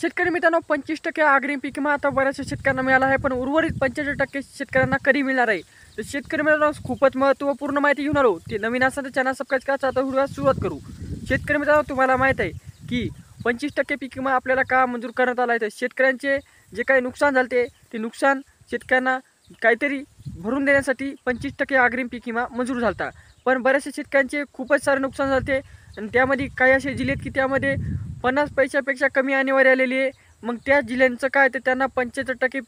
शेतकरी मित्रांनो 25% अग्रिम पीक विमा आता बऱ्याचशा शेतकऱ्यांना मिळाला आहे, पण उर्वरित 75% शेतकऱ्यांना कधी मिळणार आहे. तर शेतकरी मित्रांनो खूपच महत्त्वपूर्ण माहिती घेऊन आलो. ते नवीन असेल तर चॅनल सबस्क्राईब करा. आता व्हिडिओ सुरुवात करू. शेतकरी मित्रांनो तुम्हाला माहीत आहे की 25% पीक विमा आपल्याला का मंजूर करण्यात आला आहे. तर शेतकऱ्यांचे जे काही नुकसान झाले ते नुकसान शेतकऱ्यांना काहीतरी भरून देण्यासाठी 25% अग्रिम पीक विमा मंजूर झाला. पण बऱ्याचशा शेतकऱ्यांचे खूपच सारे नुकसान झाले आणि त्यामध्ये काही असे जिल्हे आहेत की त्यामध्ये 50 पैशापेक्षा कमी आणेवारी आलेली आहे. मग त्या जिल्ह्यांचं काय तर त्यांना 75%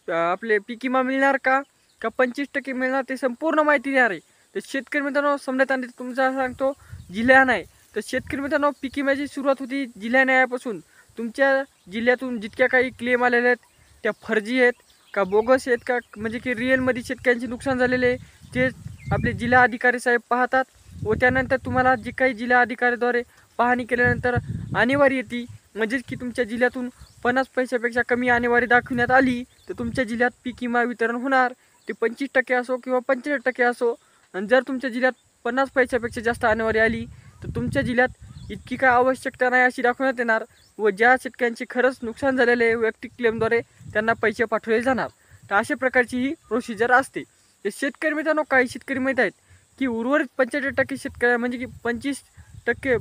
आपले पीक विमा मिळणार का 25% मिळणार ते संपूर्ण माहिती देणार आहे. तर शेतकरी मित्रांनो समजत आणि तुमचा सांगतो जिल्हा नाही. तर शेतकरी मित्रांनो पीक विम्याची सुरुवात होती जिल्हा न्यायापासून. तुमच्या जिल्ह्यातून जितक्या काही क्लेम आलेले आहेत त्या फर्जी आहेत का बोगस आहेत का म्हणजे की रिअलमध्ये शेतकऱ्यांचे नुकसान झालेले ते आपले जिल्हा अधिकारी साहेब पाहतात व त्यानंतर तुम्हाला जी काही जिल्हा अधिकाऱ्याद्वारे पाहणी केल्यानंतर आणेवारी येते. म्हणजेच की तुमच्या जिल्ह्यातून 50 पैशापेक्षा कमी आणेवारी दाखवण्यात आली तर तुमच्या जिल्ह्यात पीक विमा वितरण होणार. ते 25% असो किंवा 45% असो. आणि जर तुमच्या जिल्ह्यात 50 पैशापेक्षा जास्त आणेवारी आली तर तुमच्या जिल्ह्यात इतकी काय आवश्यकता नाही अशी दाखवण्यात येणार व ज्या शेतकऱ्यांचे खरंच नुकसान झालेले वैयक्तिक क्लेमद्वारे त्यांना पैसे पाठवले जाणार. तर अशा प्रकारची ही प्रोसिजर असते. ते शेतकरी मित्रांनो काही शेतकरी माहीत आहेत की उर्वरित 75% शेतकरी म्हणजे की 25%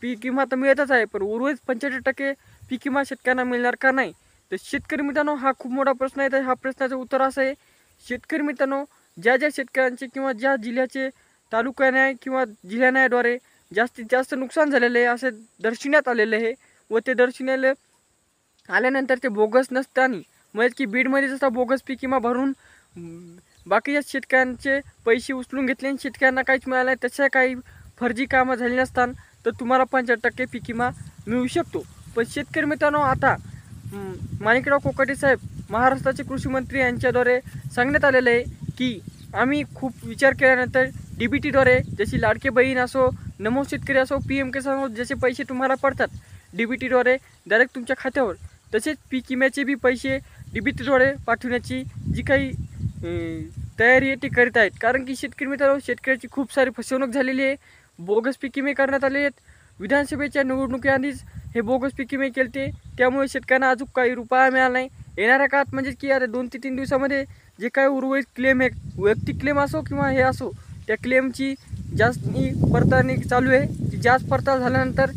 पीक विमा तर मिळतच आहे, पण उर्वरित 75% पीक विमा शेतकऱ्यांना मिळणार का नाही. तर शेतकरी मित्रांनो हा खूप मोठा प्रश्न आहे. तर ह्या प्रश्नाचं उत्तर असं आहे शेतकरी मित्रांनो ज्या शेतकऱ्यांचे किंवा ज्या जिल्ह्याचे तालुका न्याय किंवा जिल्हा न्यायाद्वारे जास्तीत जास्त नुकसान झालेले आहे असे दर्शवण्यात आलेले आहे व ते दर्शवण्याला आल्यानंतर ते बोगस नसताना म्हणजे की बीडमध्ये जसा बोगस पीक विमा भरून बाकीच्या शेतकऱ्यांचे पैसे उचलून घेतले आणि शेतकऱ्यांना काहीच मिळालं नाही तशा काही फर्जी कामं झाली नसताना तर तुम्हाला 75% पीक विमा मिळू शकतो. पण शेतकरी मित्रांनो आता माणिकराव कोकाटे साहेब महाराष्ट्राचे कृषी मंत्री यांच्याद्वारे सांगण्यात आलेलं आहे की आम्ही खूप विचार केल्यानंतर DBTद्वारे जशी लाडके बहीण असो नमो शेतकरी असो PM किसान असो जसे पैसे तुम्हाला पडतात DBTद्वारे डायरेक्ट तुमच्या खात्यावर तसेच पीक विम्याचे बी पैसे DBTद्वारे पाठवण्याची जी काही तयारी आहे ती करीत आहेत. कारण की शेतकरी मित्रांनो शेतकऱ्याची खूप सारी फसवणूक झालेली आहे. बोगस पीक विमे करण्यात आले आहेत. विधानसभेच्या निवडणुकीआधीच हे बोगस पीक विमे केले त्यामुळे शेतकऱ्यांना अजून काही रुपया मिळाला नाही. येणाऱ्या काळात म्हणजे की अरे 2 ते 3 दिवसामध्ये जे काही उर्वरित क्लेम आहे वैयक्तिक क्लेम असो किंवा हे असो त्या क्लेमची जास्त पडताळणी चालू आहे. ती जास्त पडताळ झाल्यानंतर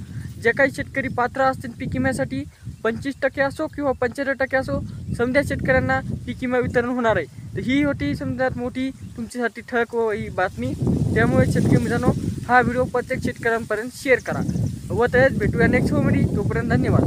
जे काही शेतकरी पात्र असतील पीक विम्यासाठी 25% असो किंवा 75% असो समजा शेतकऱ्यांना पीक विमा वितरण होणार आहे. तर ही होती समजा मोठी तुमच्यासाठी ठळक व ही बातमी. त्यामुळे शेतकरी मित्रांनो हा व्हिडिओ प्रत्येक शेतकऱ्यांपर्यंत शेअर करा व तसेच भेटूया नेक्स्ट व्हिडिओमध्ये. तोपर्यंत धन्यवाद.